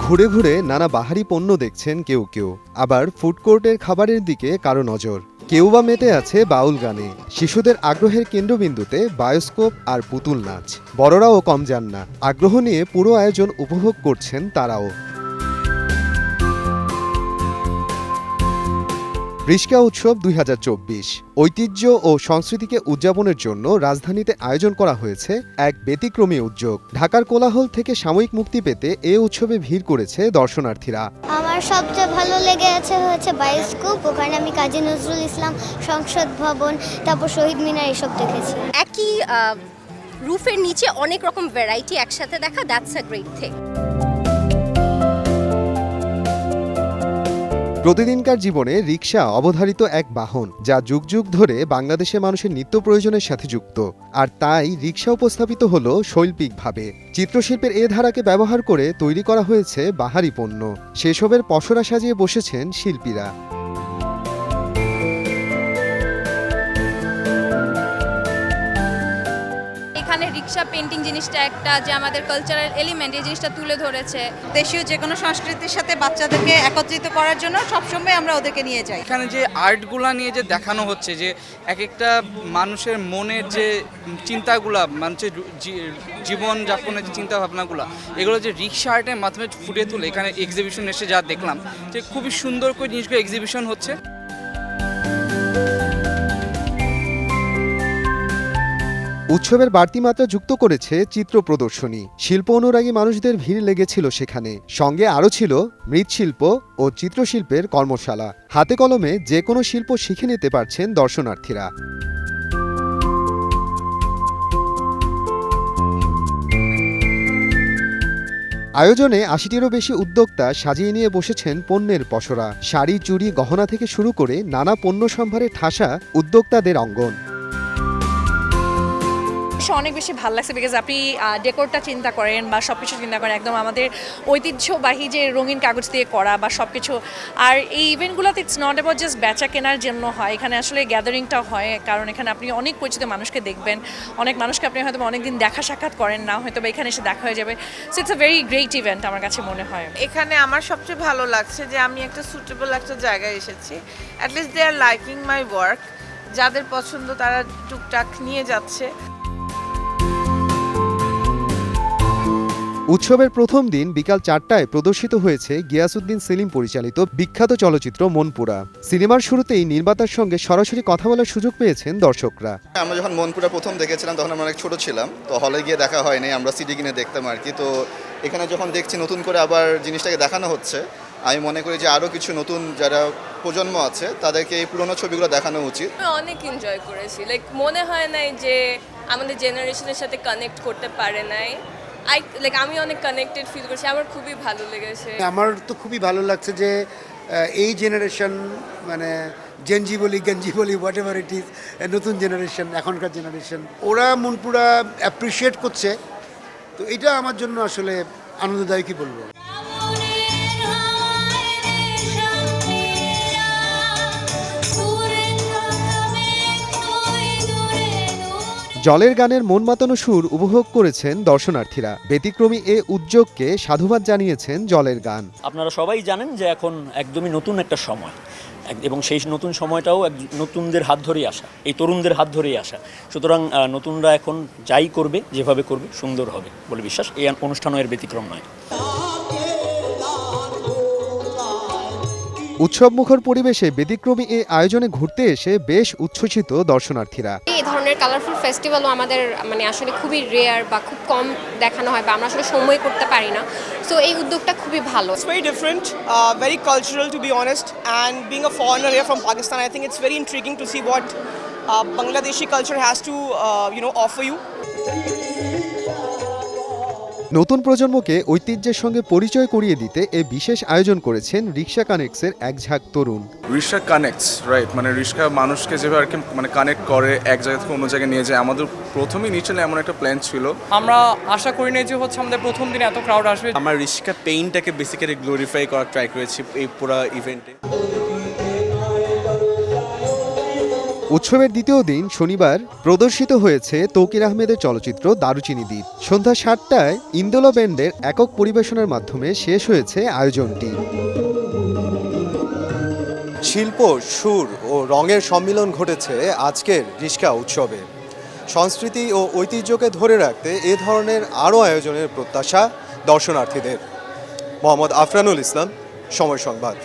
ঘুরে ঘুরে নানা বাহারি পণ্য দেখছেন কেউ কেউ, আবার ফুড কোর্টের খাবারের দিকে কারো নজর। কেউ বা মেতে আছে বাউল গানে। শিশুদের আগ্রহের কেন্দ্রবিন্দুতে বায়োস্কোপ আর পুতুল নাচ। বড়রাও কম যান না, আগ্রহ নিয়ে পুরো আয়োজন উপভোগ করছেন তারাও। রিশকা উৎসব ২০২৪ ঐতিহ্য ও সংস্কৃতিকে উদযাপনের জন্য রাজধানীতে আয়োজন করা হয়েছে এক ব্যতিক্রমী উদ্যোগ। ঢাকার কোলাহল থেকে সাময়িক মুক্তি পেতে এ উৎসবে ভিড় করেছে দর্শনার্থীরা। আমার সবচেয়ে ভালো লেগেছে হচ্ছে বায়োস্কোপ। ওখানে আমি কাজী নজরুল ইসলাম, সংসদ ভবন, তারপর শহীদ মিনার এসব দেখেছি। একই রুফের নিচে অনেক রকম ভ্যারাইটি একসাথে দেখা, দ্যাটস আ গ্রেট থিং। প্রতিদিনকার জীবনে রিকশা অবধারিত এক বাহন, যা যুগ যুগ ধরে বাংলাদেশের মানুষের নিত্য প্রয়োজনের সাথে যুক্ত। আর তাই রিকশা উপস্থাপিত হল শৈল্পিকভাবে। চিত্রশিল্পের এ ধারাকে ব্যবহার করে তৈরি করা হয়েছে বাহারি পণ্য। সেসবের পসরা সাজিয়ে বসেছেন শিল্পীরা। এখানে রিক্সা পেন্টিং জিনিসটা একটা যে আমাদের কালচারাল এলিমেন্ট, এই জিনিসটা তুলে ধরেছে। দেশীয় যে কোনো সংস্কৃতির সাথে বাচ্চাদেরকে একত্রিত করার জন্য সবসময় আমরা ওদেরকে নিয়ে যাই। এখানে যে আর্টগুলা নিয়ে যে দেখানো হচ্ছে, যে এক একটা মানুষের মনের যে চিন্তাগুলা, মানুষের জীবন যাপনের যে চিন্তা ভাবনাগুলা, এগুলো যে রিক্সা আর্টের মাধ্যমে ফুটিয়ে তুলে এখানে এক্সিবিশন এসে যা দেখলাম, যে খুবই সুন্দর করে জিনিসগুলো এক্সিবিশন হচ্ছে। উৎসবের বাড়তি মাত্রা যুক্ত করেছে চিত্র প্রদর্শনী। শিল্প অনুরাগী মানুষদের ভিড় লেগেছিল সেখানে। সঙ্গে আরও ছিল মৃৎশিল্প ও চিত্রশিল্পের কর্মশালা। হাতে কলমে যে কোনো শিল্প শিখে নিতে পারছেন দর্শনার্থীরা। আয়োজনে ৮০টিরও বেশি উদ্যোক্তা সাজিয়ে নিয়ে বসেছেন পণ্যের পসরা। শাড়ি, চুড়ি, গহনা থেকে শুরু করে নানা পণ্য সম্ভারে ঠাসা উদ্যোক্তাদের অঙ্গন। অনেক বেশি ভালো লাগছে, বিকজ আপনি ডেকোরটা চিন্তা করেন বা সব কিছু চিন্তা করেন একদম আমাদের ঐতিহ্যবাহী যে রঙিন কাগজ দিয়ে করা বা সব কিছু। আর এই ইভেন্টগুলোতে ইটস নট অ্যাবাউট জাস্ট বেচা কেনার জন্য হয়, এখানে আসলে গ্যাদারিংটা হয়। কারণ এখানে আপনি অনেক পরিচিত মানুষকে দেখবেন, অনেক মানুষকে আপনি হয়তো অনেকদিন দেখা সাক্ষাৎ করেন না, হয়তো বা এখানে এসে দেখা হয়ে যাবে। So it's a very great event আমার কাছে মনে হয়। এখানে আমার সবচেয়ে ভালো লাগছে যে আমি একটা সুটেবল একটা জায়গায় এসেছি। At least they are liking my work. যাদের পছন্দ তারা টুকটাক নিয়ে যাচ্ছে। উৎসবের প্রথম দিন বিকাল ৪টায় প্রদর্শিত হয়েছে গিয়াসউদ্দিন সেলিম পরিচালিত বিখ্যাত চলচ্চিত্র মনপুরা। সিনেমার শুরুতেই নির্মাতার সঙ্গে সরাসরি কথা বলার সুযোগ পেয়েছেন দর্শকরা। আমরা যখন মনপুরা প্রথম দেখেছিলাম তখন আমরা অনেক ছোট ছিলাম, তো হলে গিয়ে দেখা হয়নি, আমরা সিডি কিনে দেখতাম আর কি। তো এখানে যখন দেখছি নতুন করে আবার জিনিসটাকে দেখানো হচ্ছে, আমি মনে করি যে আরও কিছু নতুন যারা প্রজন্ম আছে তাদেরকে এই পুরোনো ছবিগুলো দেখানো উচিত। অনেক এনজয় করেছি, লাইক মনে হয় নাই যে আমাদের জেনারেশনের সাথে কানেক্ট করতে পারে নাই। আমি অনেক কানেক্টেড ফিল করছি, আমার খুবই ভালো লেগেছে। আমার তো খুবই ভালো লাগছে যে এই জেনারেশন, মানে জেনজি বলি, গেঞ্জি বলি, হোয়াট এভার ইট ইজ, নতুন জেনারেশন, এখনকার জেনারেশন, ওরা মনপুরা অ্যাপ্রিসিয়েট করছে। তো এটা আমার জন্য আসলে আনন্দদায়কই বলবো। জলের গানের মন মাতানো সুর উপভোগ করেছেন দর্শনার্থীরা। ব্যতিক্রমী এ উদ্যোগকে সাধুবাদ জানিয়েছেন জলের গান। আপনারা সবাই জানেন যে এখন একদমই নতুন একটা সময়, এবং সেই নতুন সময়টাও নতুনদের হাত ধরেই আসা, এই তরুণদের হাত ধরেই আসা। সুতরাং নতুনরা এখন যাই করবে, যেভাবে করবে, সুন্দর হবে বলে বিশ্বাস। এই অনুষ্ঠানও এর ব্যতিক্রম নয়। উৎসবমুখর পরিবেশে ব্যতিক্রমী এই আয়োজনে ঘুরতে এসে বেশ উচ্ছ্বসিত দর্শনার্থীরা। এই ধরনের কালারফুল ফেস্টিভ্যালও আমাদের আসলে খুবই রেয়ার বা খুব কম দেখানো হয় বা আমরা আসলে সময় করতে পারি না। সো এই উদ্যোগটা খুবই ভালো। It's very different, very cultural to be honest, and being a foreigner here from Pakistan, I think it's very intriguing to see what Bangladeshi culture has to offer you. নতুন প্রজন্মকে ঐতিহ্যের সঙ্গে পরিচয় করিয়ে দিতে এ বিশেষ আয়োজন করেছেন রিক্সা কানেক্টসের এক ঝাঁক তরুণ। রিক্সা কানেক্টস, রাইট, মানে রিক্সা মানুষকে যেভাবে আর কি কানেক্ট করে, এক জায়গা থেকে অন্য জায়গায় নিয়ে যায়। আমাদের প্রথমেই নিচে এমন একটা প্ল্যান ছিল, আমরা আশা করি না যে আমাদের প্রথম দিনে এত ক্রাউড আসবে। আমরা রিক্সা পেইন্টটাকে বেসিক্যালি গ্লোরিফাই করার ট্রাই করেছি এই পুরো ইভেন্টে। উৎসবের দ্বিতীয় দিন শনিবার প্রদর্শিত হয়েছে তৌকির আহমেদের চলচ্চিত্র দারুচিনি দ্বীপ। সন্ধ্যা 7টায় ইন্দোলা ব্যান্ডের একক পরিবেশনার মাধ্যমে শেষ হয়েছে আয়োজনটি। শিল্প, সুর ও রঙের সম্মিলন ঘটেছে আজকের রিশকা উৎসবে। সংস্কৃতি ও ঐতিহ্যকে ধরে রাখতে এ ধরনের আরও আয়োজনের প্রত্যাশা দর্শনার্থীদের। মোহাম্মদ আফরানুল ইসলাম, সময় সংবাদ।